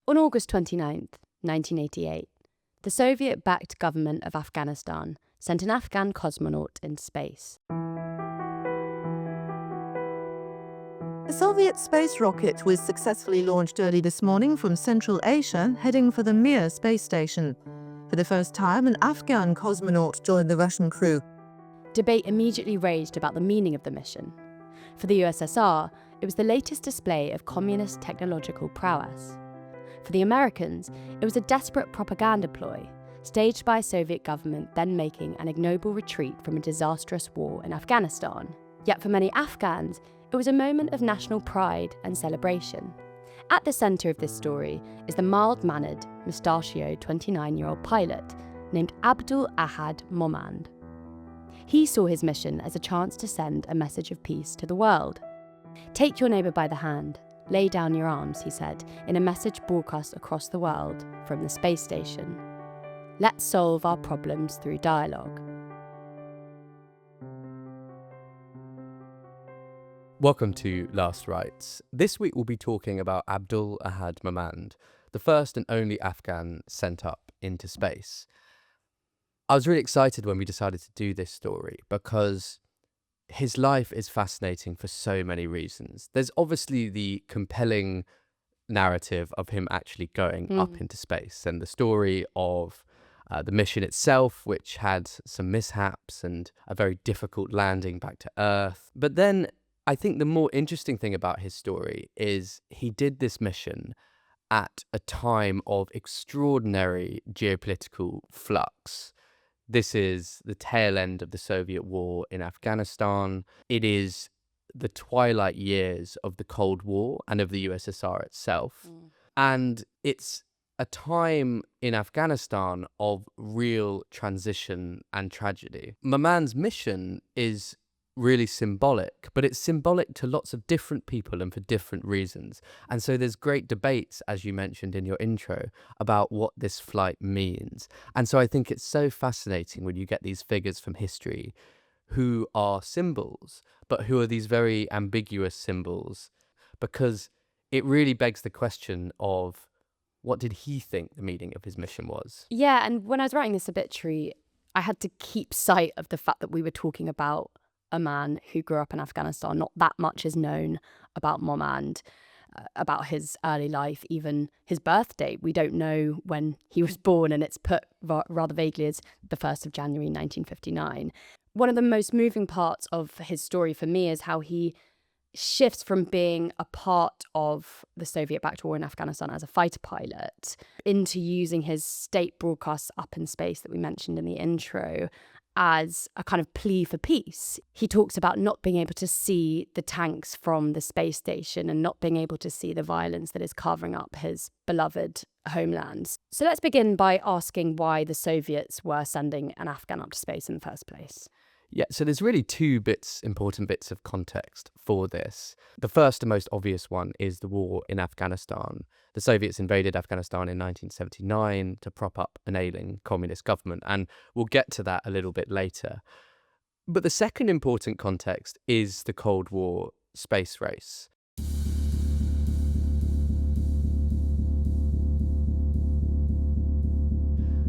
On August 29th, 1988, the Soviet-backed government of Afghanistan sent an Afghan cosmonaut into space. The Soviet space rocket was successfully launched early this morning from Central Asia, heading for the Mir space station. For the first time, an Afghan cosmonaut joined the Russian crew. Debate immediately raged about the meaning of the mission. For the USSR, it was the latest display of communist technological prowess. For the Americans, it was a desperate propaganda ploy, staged by a Soviet government then making an ignoble retreat from a disastrous war in Afghanistan. Yet for many Afghans, it was a moment of national pride and celebration. At the centre of this story is the mild-mannered, mustachioed 29-year-old pilot named Abdul Ahad Momand. He saw his mission as a chance to send a message of peace to the world. "Take your neighbour by the hand, lay down your arms," he said, in a message broadcast across the world from the space station. "Let's solve our problems through dialogue." Welcome to Last Rites. This week we'll be talking about Abdul Ahad Momand, the first and only Afghan sent up into space. I was really excited when we decided to do this story because his life is fascinating for so many reasons. There's obviously the compelling narrative of him actually going up into space and the story of the mission itself, which had some mishaps and a very difficult landing back to Earth. But then I think the more interesting thing about his story is he did this mission at a time of extraordinary geopolitical flux. This is the tail end of the Soviet war in Afghanistan. It is the twilight years of the Cold War and of the USSR itself. And it's a time in Afghanistan of real transition and tragedy. Momand's mission is really symbolic, but it's symbolic to lots of different people and for different reasons. And so there's great debates, as you mentioned in your intro, about what this flight means. And so I think it's so fascinating when you get these figures from history who are symbols, but who are these very ambiguous symbols, because it really begs the question of what did he think the meaning of his mission was? Yeah, and when I was writing this obituary, I had to keep sight of the fact that we were talking about a man who grew up in Afghanistan. Not that much is known about Momand, about his early life, even his birth date. We don't know when he was born, and it's put rather vaguely as the 1st of January 1959. One of the most moving parts of his story for me is how he shifts from being a part of the Soviet-backed war in Afghanistan as a fighter pilot into using his state broadcasts up in space that we mentioned in the intro as a kind of plea for peace. He talks about not being able to see the tanks from the space station and not being able to see the violence that is carving up his beloved homeland. So let's begin by asking why the Soviets were sending an Afghan up to space in the first place. Yeah, so there's really two important bits of context for this. The first and most obvious one is the war in Afghanistan. The Soviets invaded Afghanistan in 1979 to prop up an ailing communist government, and we'll get to that a little bit later. But the second important context is the Cold War space race.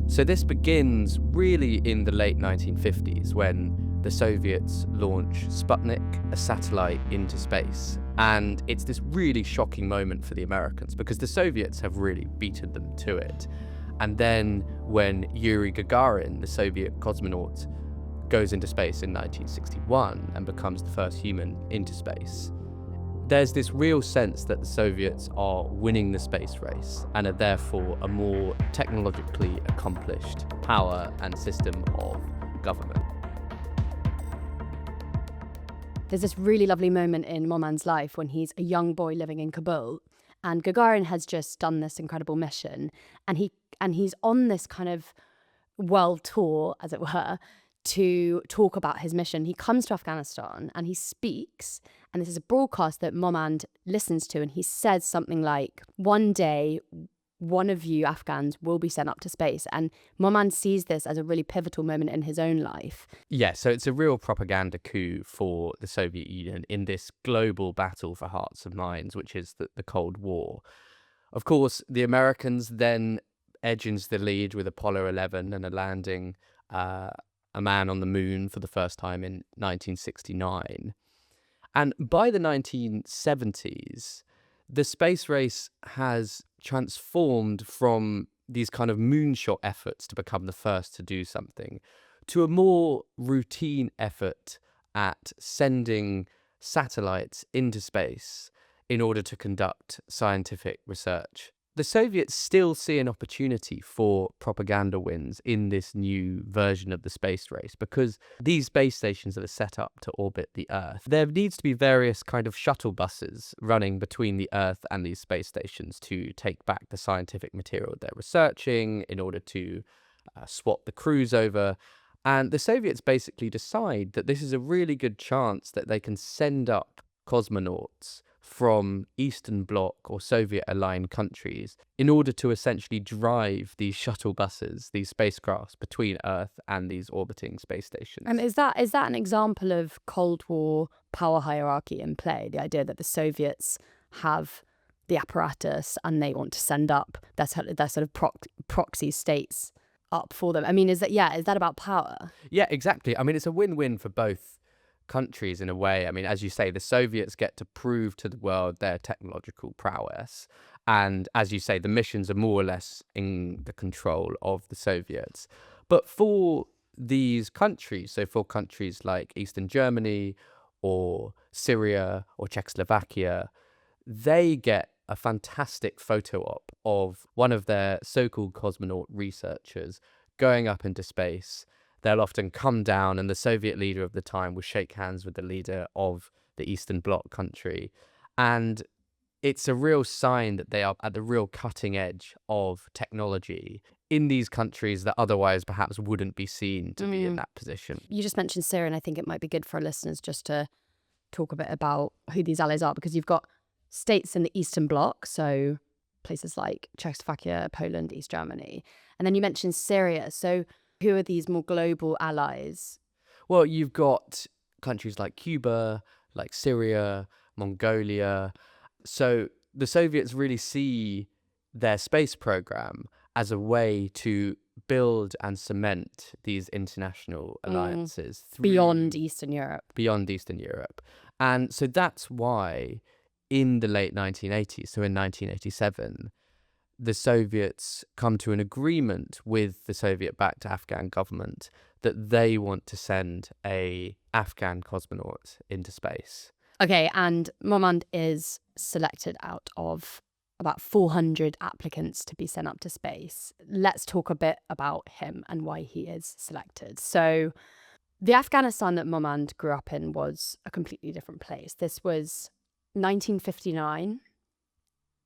So this begins really in the late 1950s when the Soviets launch Sputnik, a satellite, into space. And it's this really shocking moment for the Americans because the Soviets have really beaten them to it. And then when Yuri Gagarin, the Soviet cosmonaut, goes into space in 1961 and becomes the first human into space, there's this real sense that the Soviets are winning the space race and are therefore a more technologically accomplished power and system of government. There's this really lovely moment in Momand's life when he's a young boy living in Kabul, and Gagarin has just done this incredible mission, and he's on this kind of world tour, as it were, to talk about his mission. He comes to Afghanistan and he speaks, and this is a broadcast that Momand listens to, and he says something like, "One day, one of you Afghans will be sent up to space." And Momand sees this as a really pivotal moment in his own life. Yeah, so it's a real propaganda coup for the Soviet Union in this global battle for hearts and minds, which is the Cold War. Of course, the Americans then edge into the lead with Apollo 11 and a landing a man on the moon for the first time in 1969. And by the 1970s, the space race has transformed from these kind of moonshot efforts to become the first to do something to a more routine effort at sending satellites into space in order to conduct scientific research. The Soviets still see an opportunity for propaganda wins in this new version of the space race because these space stations that are set up to orbit the Earth, there needs to be various kind of shuttle buses running between the Earth and these space stations to take back the scientific material they're researching in order to swap the crews over. And the Soviets basically decide that this is a really good chance that they can send up cosmonauts from Eastern Bloc or Soviet-aligned countries in order to essentially drive these shuttle buses, these spacecrafts, between Earth and these orbiting space stations. And is that an example of Cold War power hierarchy in play? The idea that the Soviets have the apparatus and they want to send up their sort of proxy states up for them. I mean, is that about power? Yeah, exactly. I mean, it's a win-win for both countries in a way. I mean, as you say, the Soviets get to prove to the world their technological prowess. And as you say, the missions are more or less in the control of the Soviets. But for these countries, so for countries like Eastern Germany or Syria or Czechoslovakia, they get a fantastic photo op of one of their so-called cosmonaut researchers going up into space. They'll often come down and the Soviet leader of the time will shake hands with the leader of the Eastern Bloc country. And it's a real sign that they are at the real cutting edge of technology in these countries that otherwise perhaps wouldn't be seen to be in that position. You just mentioned Syria, and I think it might be good for our listeners just to talk a bit about who these allies are, because you've got states in the Eastern Bloc, so places like Czechoslovakia, Poland, East Germany. And then you mentioned Syria. So who are these more global allies? Well, you've got countries like Cuba, like Syria, Mongolia. So the Soviets really see their space program as a way to build and cement these international alliances Beyond Eastern Europe. Beyond Eastern Europe. And so that's why in the late 1980s, so in 1987, the Soviets come to an agreement with the Soviet-backed Afghan government that they want to send a Afghan cosmonaut into space. Okay, and Momand is selected out of about 400 applicants to be sent up to space. Let's talk a bit about him and why he is selected. So the Afghanistan that Momand grew up in was a completely different place. This was 1959.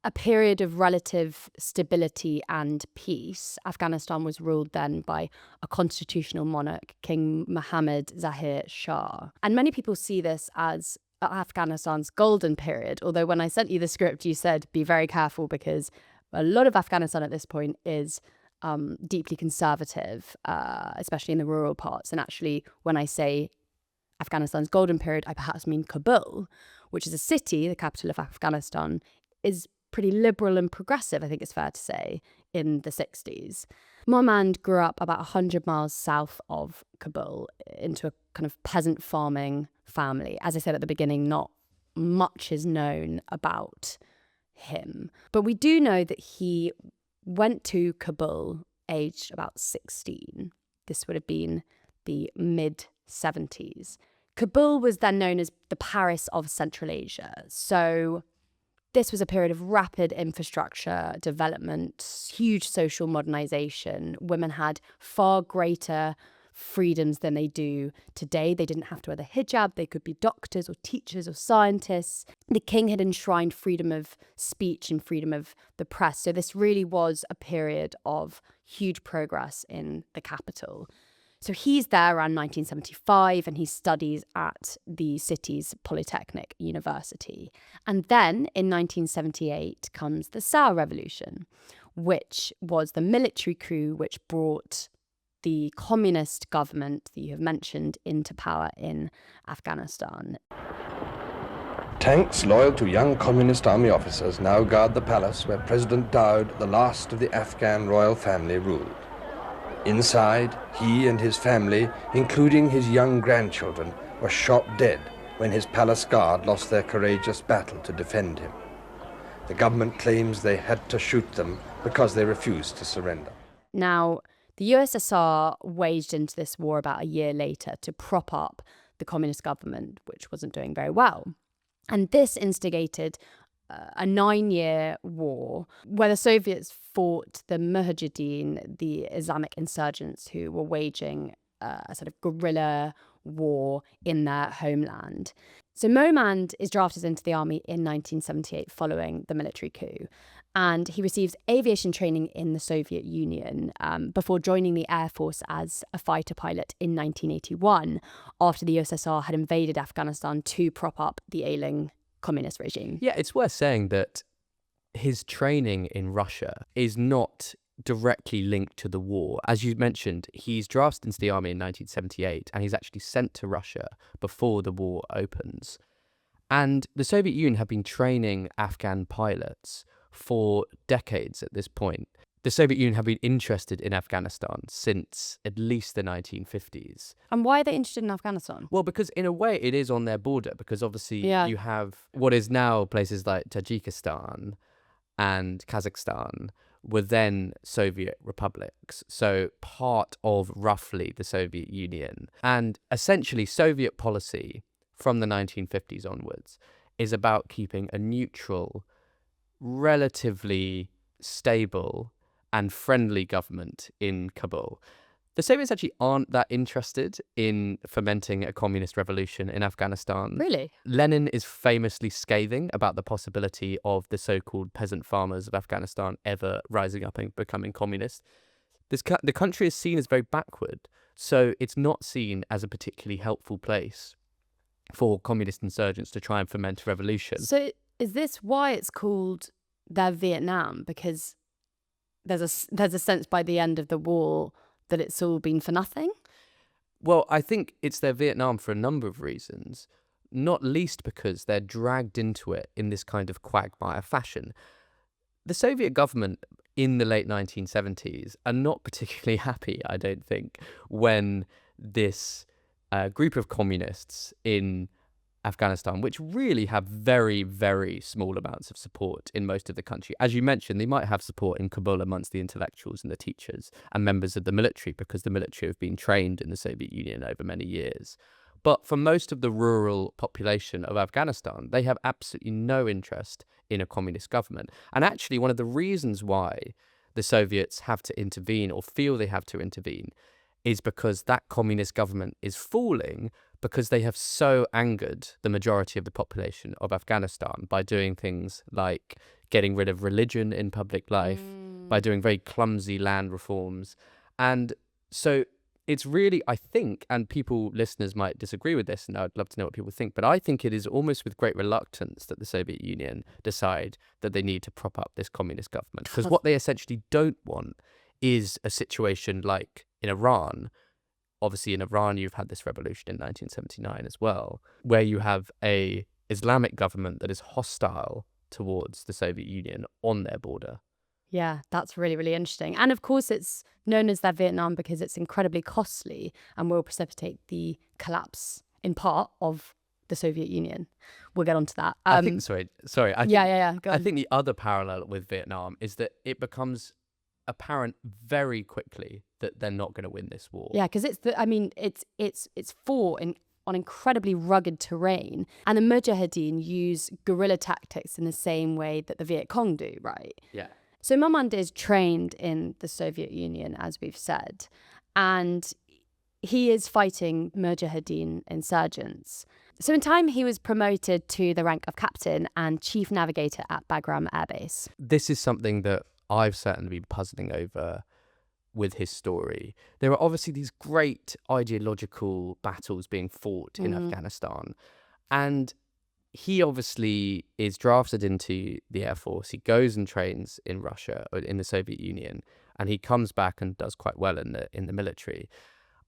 A period of relative stability and peace. Afghanistan was ruled then by a constitutional monarch, King Mohammed Zahir Shah. And many people see this as Afghanistan's golden period, although when I sent you the script, you said, be very careful because a lot of Afghanistan at this point is deeply conservative, especially in the rural parts. And actually, when I say Afghanistan's golden period, I perhaps mean Kabul, which is a city, the capital of Afghanistan, is pretty liberal and progressive, I think it's fair to say, in the 60s. Momand grew up about 100 miles south of Kabul into a kind of peasant farming family. As I said at the beginning, not much is known about him. But we do know that he went to Kabul aged about 16. This would have been the mid-70s. Kabul was then known as the Paris of Central Asia. So this was a period of rapid infrastructure development, huge social modernization. Women had far greater freedoms than they do today. They didn't have to wear the hijab. They could be doctors or teachers or scientists. The king had enshrined freedom of speech and freedom of the press. So this really was a period of huge progress in the capital. So he's there around 1975 and he studies at the city's Polytechnic University. And then in 1978 comes the Saur Revolution, which was the military coup which brought the communist government that you have mentioned into power in Afghanistan. Tanks loyal to young communist army officers now guard the palace where President Daoud, the last of the Afghan royal family, ruled. Inside, he and his family, including his young grandchildren, were shot dead when his palace guard lost their courageous battle to defend him. The government claims they had to shoot them because they refused to surrender. Now, the USSR waged into this war about a year later to prop up the communist government, which wasn't doing very well. And this instigated a 9-year war where the Soviets fought the Mujahideen, the Islamic insurgents who were waging a sort of guerrilla war in their homeland. So Momand is drafted into the army in 1978 following the military coup. And he receives aviation training in the Soviet Union before joining the Air Force as a fighter pilot in 1981 after the USSR had invaded Afghanistan to prop up the ailing communist regime. Yeah, it's worth saying that his training in Russia is not directly linked to the war. As you mentioned, he's drafted into the army in 1978 and he's actually sent to Russia before the war opens. And the Soviet Union have been training Afghan pilots for decades at this point. The Soviet Union have been interested in Afghanistan since at least the 1950s. And why are they interested in Afghanistan? Well, because in a way it is on their border, because obviously Yeah. you have what is now places like Tajikistan and Kazakhstan were then Soviet republics, so part of roughly the Soviet Union. And essentially Soviet policy from the 1950s onwards is about keeping a neutral, relatively stable and friendly government in Kabul. The Soviets actually aren't that interested in fomenting a communist revolution in Afghanistan. Really? Lenin is famously scathing about the possibility of the so-called peasant farmers of Afghanistan ever rising up and becoming communist. The country is seen as very backward, so it's not seen as a particularly helpful place for communist insurgents to try and foment a revolution. So is this why it's called their Vietnam? Because there's a sense by the end of the war that it's all been for nothing? Well, I think it's their Vietnam for a number of reasons, not least because they're dragged into it in this kind of quagmire fashion. The Soviet government in the late 1970s are not particularly happy, I don't think, when this group of communists in Afghanistan, which really have very, very small amounts of support in most of the country. As you mentioned, they might have support in Kabul amongst the intellectuals and the teachers and members of the military, because the military have been trained in the Soviet Union over many years. But for most of the rural population of Afghanistan, they have absolutely no interest in a communist government. And actually, one of the reasons why the Soviets have to intervene or feel they have to intervene is because that communist government is falling because they have so angered the majority of the population of Afghanistan by doing things like getting rid of religion in public life, by doing very clumsy land reforms. And so it's really, I think, and listeners might disagree with this, and I'd love to know what people think, but I think it is almost with great reluctance that the Soviet Union decide that they need to prop up this communist government. Because what they essentially don't want is a situation like in Iran. Obviously, in Iran, you've had this revolution in 1979 as well, where you have a Islamic government that is hostile towards the Soviet Union on their border. Yeah, that's really, really interesting. And of course, it's known as their Vietnam because it's incredibly costly and will precipitate the collapse, in part, of the Soviet Union. We'll get onto that. I think, sorry. Go on. I think the other parallel with Vietnam is that it becomes apparent very quickly that they're not going to win this war. Yeah, because it's fought on incredibly rugged terrain, and the Mujahideen use guerrilla tactics in the same way that the Viet Cong do, right? Yeah. So Momand is trained in the Soviet Union, as we've said, and he is fighting Mujahideen insurgents. So in time, he was promoted to the rank of captain and chief navigator at Bagram Air Base. This is something that I've certainly been puzzling over with his story. There are obviously these great ideological battles being fought in Afghanistan, and he obviously is drafted into the Air Force. He goes and trains in Russia, or in the Soviet Union, and he comes back and does quite well in the military.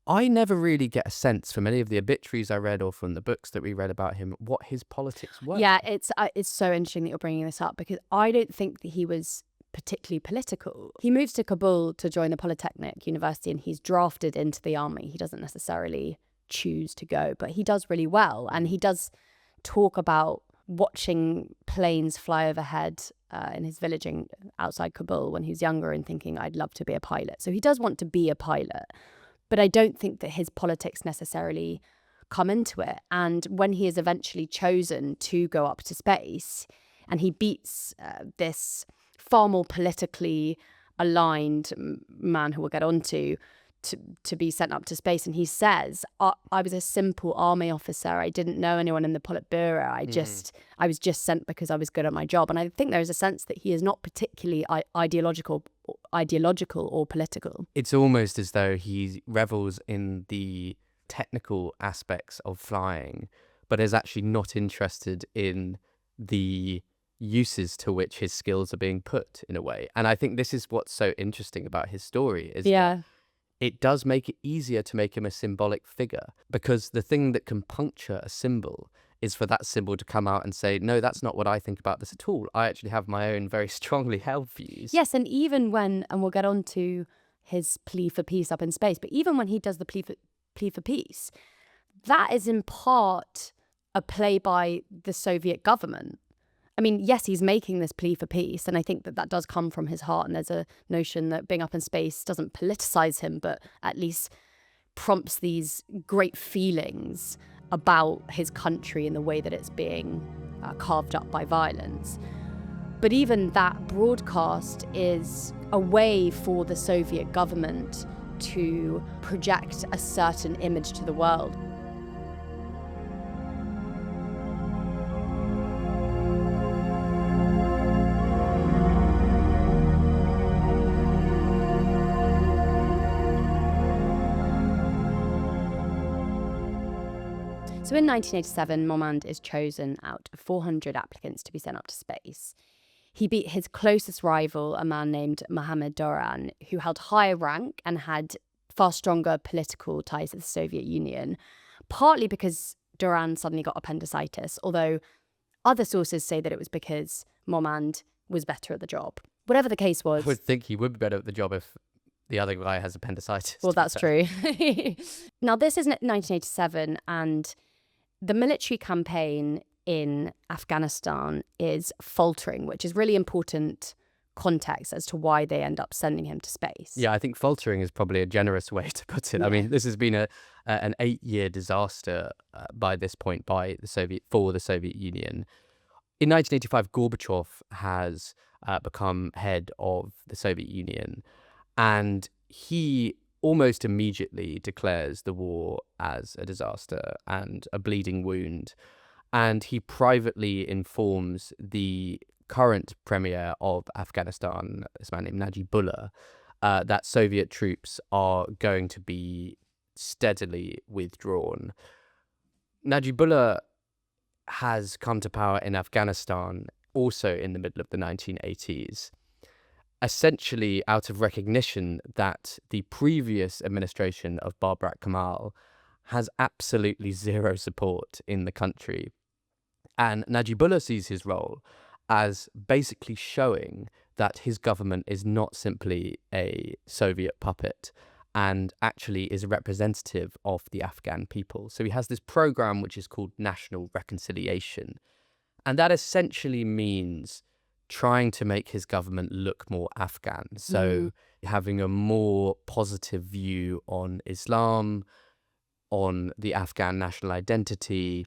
I never really get a sense from any of the obituaries I read or from the books that we read about him what his politics were. Yeah, it's so interesting that you're bringing this up, because I don't think that he was particularly political. He moves to Kabul to join the Polytechnic University and he's drafted into the army. He doesn't necessarily choose to go, but he does really well. And he does talk about watching planes fly overhead in his village outside Kabul when he was younger and thinking, I'd love to be a pilot. So he does want to be a pilot. But I don't think that his politics necessarily come into it. And when he is eventually chosen to go up to space and he beats this far more politically aligned man who we'll get onto to be sent up to space, and he says, I was a simple army officer. I didn't know anyone in the Politburo. I was just sent because I was good at my job. And I think there is a sense that he is not particularly ideological or political. It's almost as though he revels in the technical aspects of flying, but is actually not interested in the uses to which his skills are being put, in a way. And I think this is what's so interesting about his story, is that it does make it easier to make him a symbolic figure, because the thing that can puncture a symbol is for that symbol to come out and say, no, that's not what I think about this at all. I actually have my own very strongly held views. Yes, and even when, and we'll get on to his plea for peace up in space, but even when he does the plea for peace, that is in part a play by the Soviet government. I mean, yes, he's making this plea for peace, and I think that does come from his heart, and there's a notion that being up in space doesn't politicize him, but at least prompts these great feelings about his country in the way that it's being carved up by violence. But even that broadcast is a way for the Soviet government to project a certain image to the world. So in 1987, Momand is chosen out of 400 applicants to be sent up to space. He beat his closest rival, a man named Mohammad Doran, who held higher rank and had far stronger political ties to the Soviet Union, partly because Doran suddenly got appendicitis, although other sources say that it was because Momand was better at the job. Whatever the case was. I would think he would be better at the job if the other guy has appendicitis. Well, that's true. Now, this is 1987, and the military campaign in Afghanistan is faltering, which is really important context as to why they end up sending him to space. Yeah, I think faltering is probably a generous way to put it. Yeah. I mean, this has been an 8-year disaster by this point for the Soviet Union. In 1985, Gorbachev has become head of the Soviet Union, and he almost immediately declares the war as a disaster and a bleeding wound. And he privately informs the current premier of Afghanistan, this man named Najibullah, that Soviet troops are going to be steadily withdrawn. Najibullah has come to power in Afghanistan also in the middle of the 1980s. Essentially out of recognition that the previous administration of Babrak Kemal has absolutely zero support in the country. And Najibullah sees his role as basically showing that his government is not simply a Soviet puppet and actually is a representative of the Afghan people. So he has this program which is called National Reconciliation. And that essentially means trying to make his government look more Afghan. So having a more positive view on Islam, on the Afghan national identity.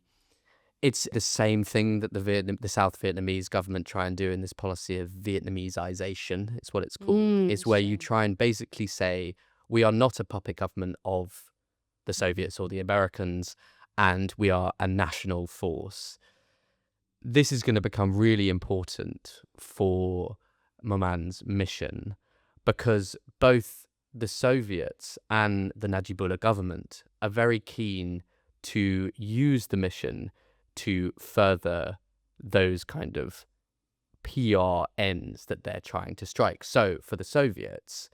It's the same thing that the South Vietnamese government try and do in this policy of Vietnamesization. It's what it's called. It's where you try and basically say, we are not a puppet government of the Soviets or the Americans, and we are a national force. This is going to become really important for Momand's mission, because both the Soviets and the Najibullah government are very keen to use the mission to further those kind of PR ends that they're trying to strike. So for the Soviets,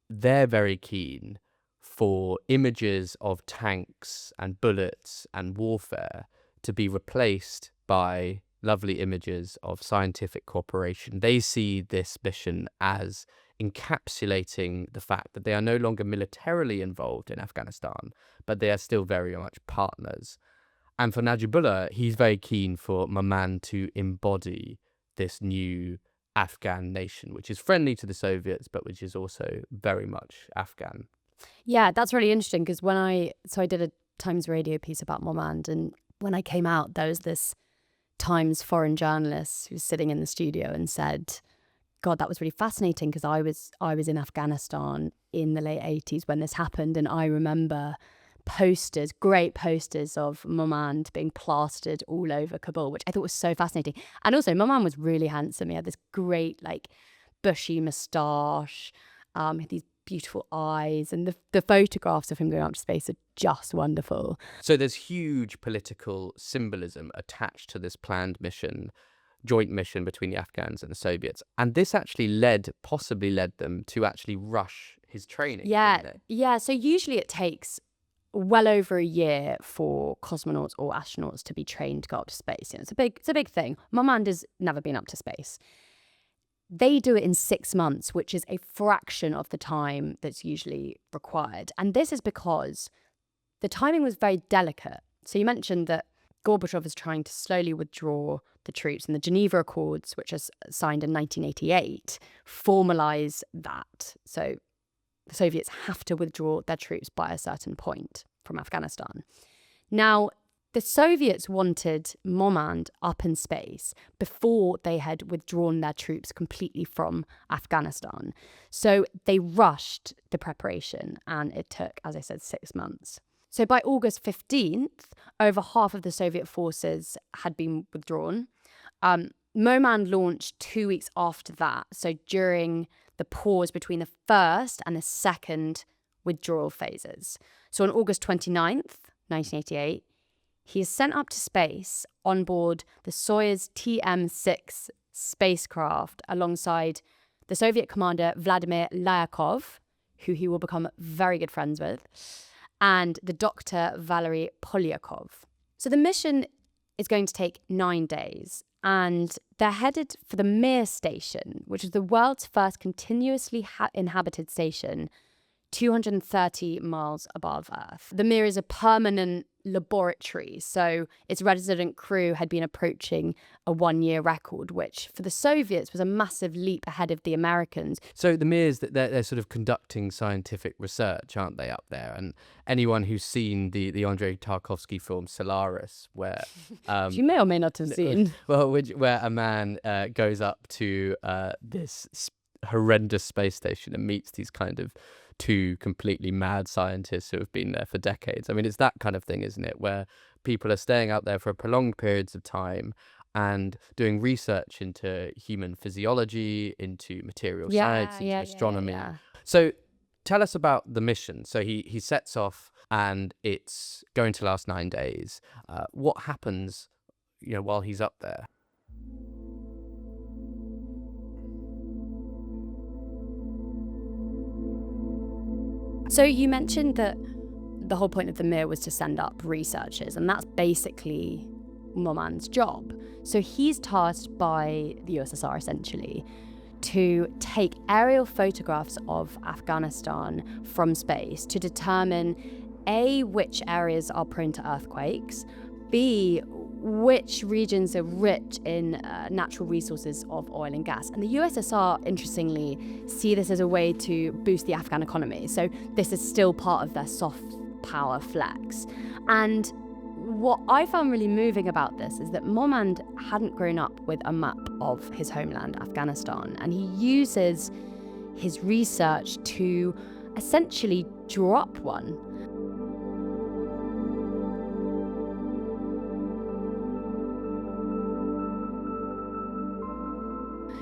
they're very keen for images of tanks and bullets and warfare to be replaced by lovely images of scientific cooperation. They see this mission as encapsulating the fact that they are no longer militarily involved in Afghanistan, but they are still very much partners. And for Najibullah, he's very keen for Momand to embody this new Afghan nation, which is friendly to the Soviets, but which is also very much Afghan. Yeah, that's really interesting because I did a Times radio piece about Momand, and when I came out, there was this Times foreign journalist who was sitting in the studio and said, God, that was really fascinating because I was in Afghanistan in the late 80s when this happened, and I remember great posters of Momand being plastered all over Kabul, which I thought was so fascinating. And also, Momand was really handsome. He had this great, bushy moustache, had these beautiful eyes, and the photographs of him going up to space are just wonderful. So there's huge political symbolism attached to this planned mission, joint mission between the Afghans and the Soviets. And this actually possibly led them to actually rush his training. Yeah. So usually it takes well over a year for cosmonauts or astronauts to be trained to go up to space. It's a big thing. Momand has never been up to space. They do it in 6 months, which is a fraction of the time that's usually required. And this is because the timing was very delicate. So you mentioned that Gorbachev is trying to slowly withdraw the troops, and the Geneva Accords, which was signed in 1988, formalize that. So the Soviets have to withdraw their troops by a certain point from Afghanistan. Now, the Soviets wanted Momand up in space before they had withdrawn their troops completely from Afghanistan. So they rushed the preparation, and it took, as I said, 6 months. So by August 15th, over half of the Soviet forces had been withdrawn. Momand launched 2 weeks after that, so during the pause between the first and the second withdrawal phases. So on August 29th, 1988, he is sent up to space on board the Soyuz TM-6 spacecraft alongside the Soviet commander Vladimir Lyakov, who he will become very good friends with, and the doctor Valery Polyakov. So the mission is going to take 9 days, and they're headed for the Mir station, which is the world's first continuously inhabited station, 230 miles above Earth. The Mir is a permanent laboratory, so its resident crew had been approaching a 1-year record, which for the Soviets was a massive leap ahead of the Americans. So the Mirs, they're sort of conducting scientific research, aren't they, up there? And anyone who's seen the Andrei Tarkovsky film Solaris, where you may or may not have seen, where a man goes up to this horrendous space station and meets these kind of two completely mad scientists who have been there for decades. I mean, it's that kind of thing, isn't it? Where people are staying out there for prolonged periods of time and doing research into human physiology, into material science, into astronomy. Yeah. So tell us about the mission. So he sets off and it's going to last 9 days. What happens, while he's up there? So you mentioned that the whole point of the Mir was to send up researchers, and that's basically Momand's job. So he's tasked by the USSR, essentially, to take aerial photographs of Afghanistan from space to determine A, which areas are prone to earthquakes, B, which regions are rich in natural resources of oil and gas. And the USSR, interestingly, see this as a way to boost the Afghan economy. So this is still part of their soft power flex. And what I found really moving about this is that Momand hadn't grown up with a map of his homeland, Afghanistan, and he uses his research to essentially draw up one.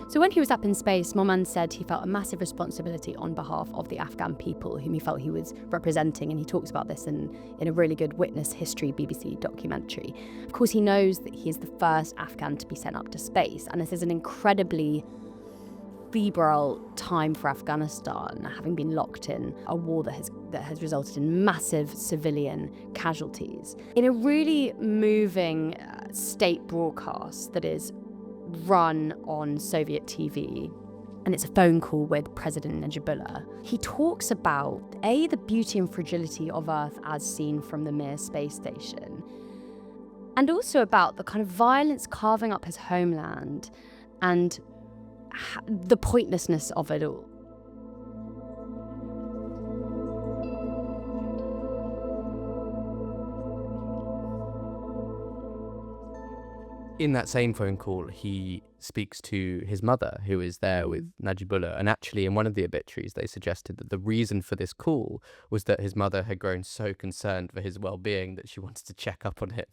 So when he was up in space, Momand said he felt a massive responsibility on behalf of the Afghan people whom he felt he was representing, and he talks about this in a really good Witness History BBC documentary. Of course, he knows that he is the first Afghan to be sent up to space, and this is an incredibly febrile time for Afghanistan, having been locked in a war that has resulted in massive civilian casualties. In a really moving state broadcast that is run on Soviet TV, and it's a phone call with President Najibullah, he talks about, A, the beauty and fragility of Earth as seen from the Mir space station, and also about the kind of violence carving up his homeland and the pointlessness of it all. In that same phone call, he speaks to his mother, who is there with Najibullah. And actually, in one of the obituaries, they suggested that the reason for this call was that his mother had grown so concerned for his well-being that she wanted to check up on him.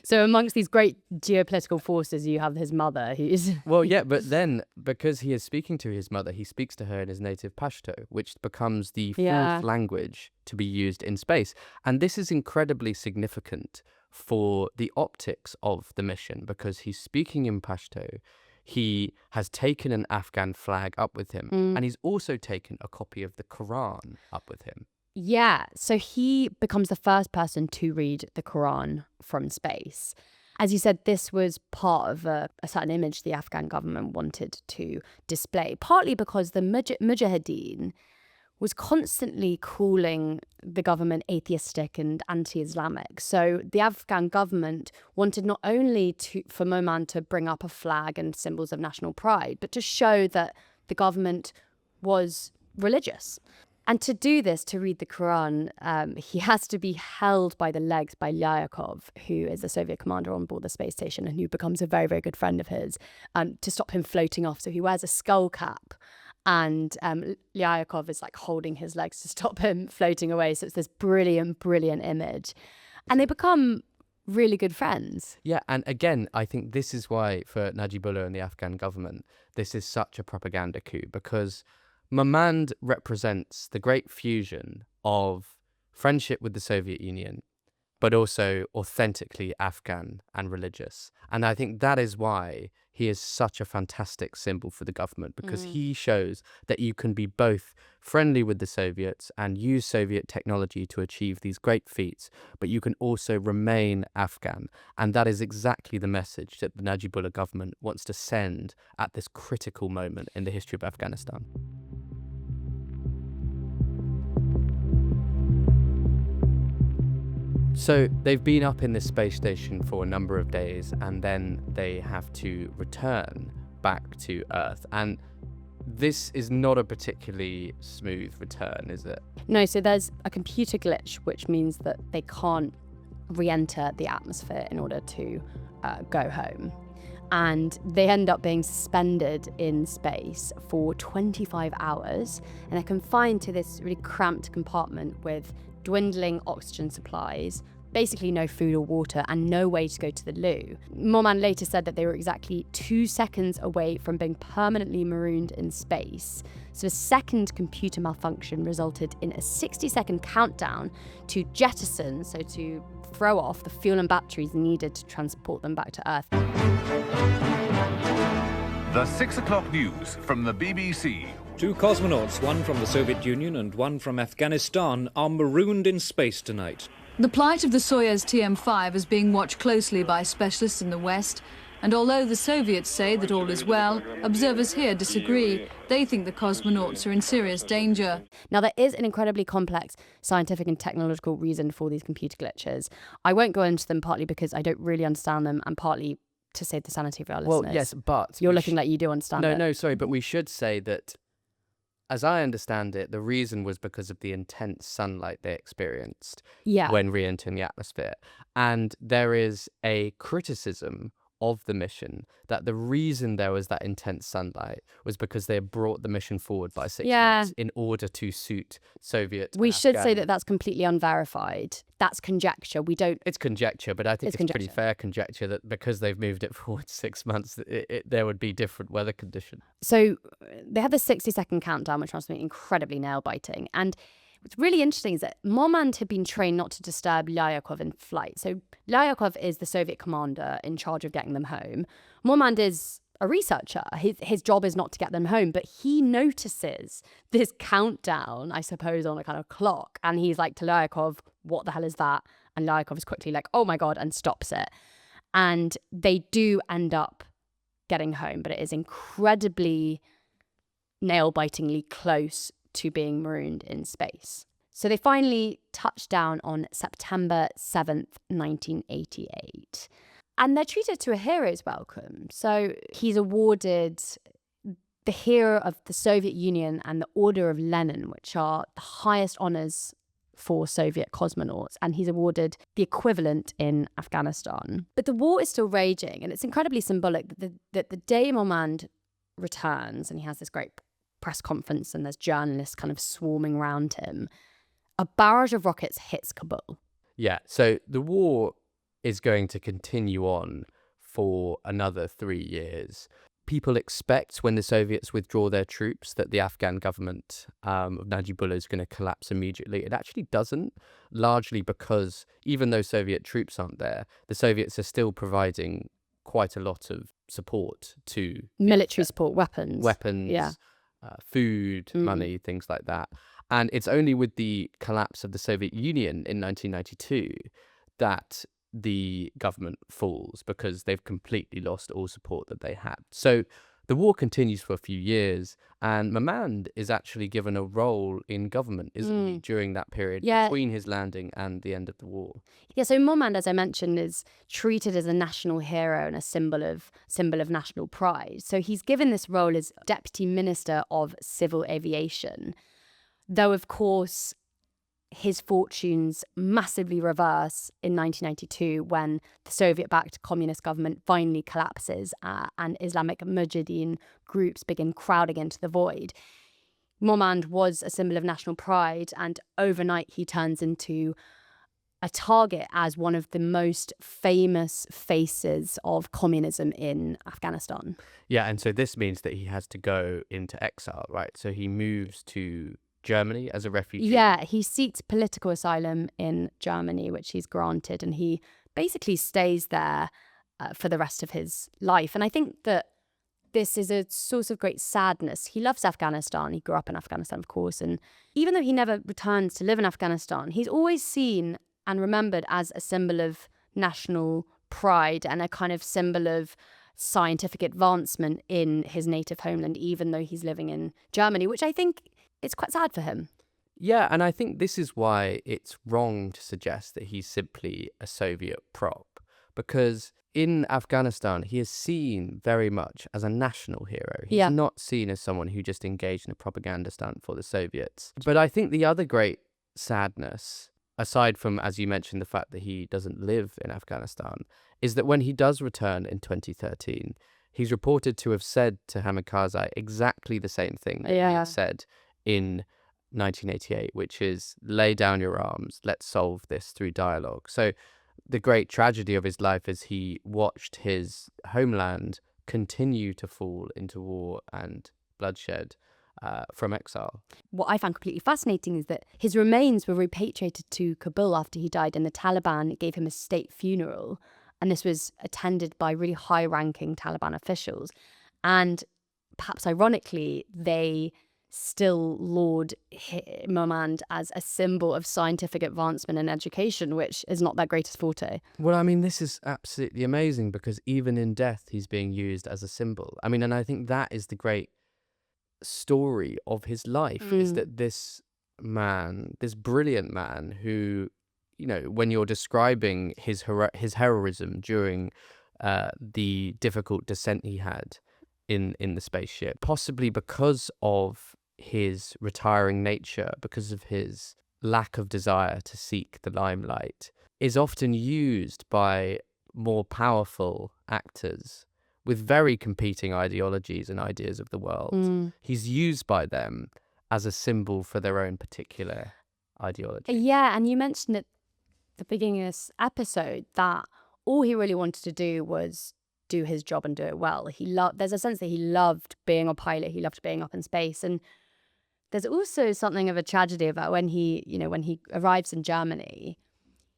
So amongst these great geopolitical forces, you have his mother, who's... Well, yeah, but then, because he is speaking to his mother, he speaks to her in his native Pashto, which becomes the fourth language to be used in space. And this is incredibly significant for the optics of the mission, because he's speaking in Pashto, he has taken an Afghan flag up with him, and he's also taken a copy of the Quran up with him. Yeah, so he becomes the first person to read the Quran from space. As you said, this was part of a certain image the Afghan government wanted to display, partly because the Mujahideen was constantly calling the government atheistic and anti-Islamic. So the Afghan government wanted not only for Momand to bring up a flag and symbols of national pride, but to show that the government was religious. And to do this, to read the Quran, he has to be held by the legs by Lyakov, who is the Soviet commander on board the space station and who becomes a very, very good friend of his, to stop him floating off. So he wears a skull cap, and Lyakov is like holding his legs to stop him floating away. So it's this brilliant, brilliant image. And they become really good friends. Yeah, and again, I think this is why, for Najibullah and the Afghan government, this is such a propaganda coup, because Momand represents the great fusion of friendship with the Soviet Union, but also authentically Afghan and religious. And I think that is why he is such a fantastic symbol for the government, because he shows that you can be both friendly with the Soviets and use Soviet technology to achieve these great feats, but you can also remain Afghan. And that is exactly the message that the Najibullah government wants to send at this critical moment in the history of Afghanistan. So they've been up in this space station for a number of days, and then they have to return back to Earth. And this is not a particularly smooth return, is it? No, so there's a computer glitch, which means that they can't re-enter the atmosphere in order to go home. And they end up being suspended in space for 25 hours, and they're confined to this really cramped compartment with dwindling oxygen supplies, basically no food or water, and no way to go to the loo. Momand later said that they were exactly 2 seconds away from being permanently marooned in space. So a second computer malfunction resulted in a 60-second countdown to jettison, so to throw off the fuel and batteries needed to transport them back to Earth. The 6 o'clock news from the BBC. 2 cosmonauts, one from the Soviet Union and one from Afghanistan, are marooned in space tonight. The plight of the Soyuz TM-5 is being watched closely by specialists in the West, and although the Soviets say that all is well, observers here disagree. They think the cosmonauts are in serious danger. Now, there is an incredibly complex scientific and technological reason for these computer glitches. I won't go into them, partly because I don't really understand them, and partly to save the sanity of our listeners. Well, yes, but... You're looking like you do understand it. No, sorry, but we should say that, as I understand it, the reason was because of the intense sunlight they experienced when re-entering the atmosphere. And there is a criticism of the mission that the reason there was that intense sunlight was because they had brought the mission forward by 6 months in order to suit Soviet. We should say that that's completely unverified. That's conjecture. We don't. It's conjecture, but I think it's pretty fair conjecture that because they've moved it forward 6 months, there would be different weather conditions. So they have the 60-second countdown, which must be incredibly nail-biting. And what's really interesting is that Momand had been trained not to disturb Lyakov in flight. So Lyakov is the Soviet commander in charge of getting them home. Momand is a researcher. His job is not to get them home, but he notices this countdown, I suppose, on a kind of clock. And he's like to Lyakov, what the hell is that? And Lyakov is quickly like, oh my God, and stops it. And they do end up getting home, but it is incredibly nail-bitingly close to being marooned in space. So they finally touch down on September 7th, 1988. And they're treated to a hero's welcome. So he's awarded the Hero of the Soviet Union and the Order of Lenin, which are the highest honors for Soviet cosmonauts. And he's awarded the equivalent in Afghanistan. But the war is still raging. And it's incredibly symbolic that the day Momand returns and he has this great press conference and there's journalists kind of swarming around him, a barrage of rockets hits Kabul. Yeah, so the war is going to continue on for another 3 years. People expect when the Soviets withdraw their troops that the Afghan government of Najibullah is going to collapse immediately. It actually doesn't, largely because even though Soviet troops aren't there, the Soviets are still providing quite a lot of support to military support, weapons, yeah. Food, money, things like that. And it's only with the collapse of the Soviet Union in 1992 that the government falls, because they've completely lost all support that they had. So the war continues for a few years, and Momand is actually given a role in government, isn't he, during that period between his landing and the end of the war. Yeah, so Momand, as I mentioned, is treated as a national hero and a symbol of national pride. So he's given this role as Deputy Minister of Civil Aviation, though, of course, his fortunes massively reverse in 1992 when the Soviet-backed communist government finally collapses and Islamic Mujahideen groups begin crowding into the void. Momand was a symbol of national pride, and overnight he turns into a target as one of the most famous faces of communism in Afghanistan. Yeah, and so this means that he has to go into exile, right? So he moves to Germany as a refugee. Yeah, he seeks political asylum in Germany, which he's granted, and he basically stays there for the rest of his life. And I think that this is a source of great sadness. He loves Afghanistan. He grew up in Afghanistan, of course, and even though he never returns to live in Afghanistan, he's always seen and remembered as a symbol of national pride and a kind of symbol of scientific advancement in his native homeland, even though he's living in Germany, which I think it's quite sad for him. Yeah, and I think this is why it's wrong to suggest that he's simply a Soviet prop, because in Afghanistan, he is seen very much as a national hero. He's not seen as someone who just engaged in a propaganda stunt for the Soviets. But I think the other great sadness, aside from, as you mentioned, the fact that he doesn't live in Afghanistan, is that when he does return in 2013, he's reported to have said to Hamid Karzai exactly the same thing that he had said in 1988, which is lay down your arms, let's solve this through dialogue. So the great tragedy of his life is he watched his homeland continue to fall into war and bloodshed from exile. What I found completely fascinating is that his remains were repatriated to Kabul after he died, and the Taliban gave him a state funeral. And this was attended by really high-ranking Taliban officials. And perhaps ironically, they still laud Momand as a symbol of scientific advancement and education, which is not their greatest forte. Well, I mean, this is absolutely amazing, because even in death, he's being used as a symbol. I mean, and I think that is the great story of his life, is that this man, this brilliant man who, you know, when you're describing his heroism during the difficult descent he had in the spaceship, possibly because of his retiring nature, because of his lack of desire to seek the limelight, is often used by more powerful actors with very competing ideologies and ideas of the world. He's used by them as a symbol for their own particular ideology. Yeah, and you mentioned at the beginning of this episode that all he really wanted to do was do his job and do it well. There's a sense that he loved being a pilot, he loved being up in space, and there's also something of a tragedy about when he arrives in Germany.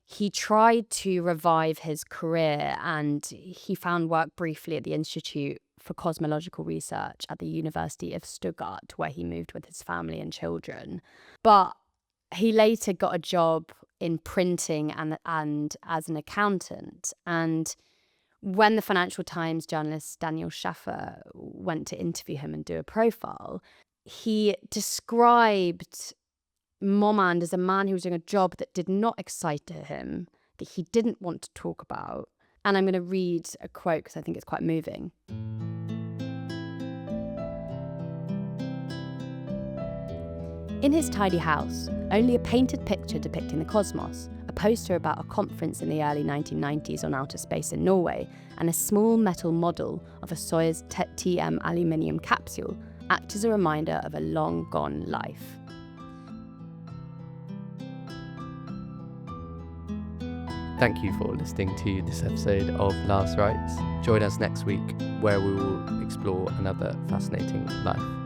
He tried to revive his career, and he found work briefly at the Institute for cosmological research at the University of Stuttgart, where he moved with his family and children. But he later got a job in printing and as an accountant. And when the Financial Times journalist Daniel Schaffer went to interview him and do a profile, he described Momand as a man who was doing a job that did not excite him, that he didn't want to talk about. And I'm going to read a quote because I think it's quite moving. In his tidy house, only a painted picture depicting the cosmos, a poster about a conference in the early 1990s on outer space in Norway, and a small metal model of a Soyuz TM aluminium capsule act as a reminder of a long-gone life. Thank you for listening to this episode of Last Rites. Join us next week where we will explore another fascinating life.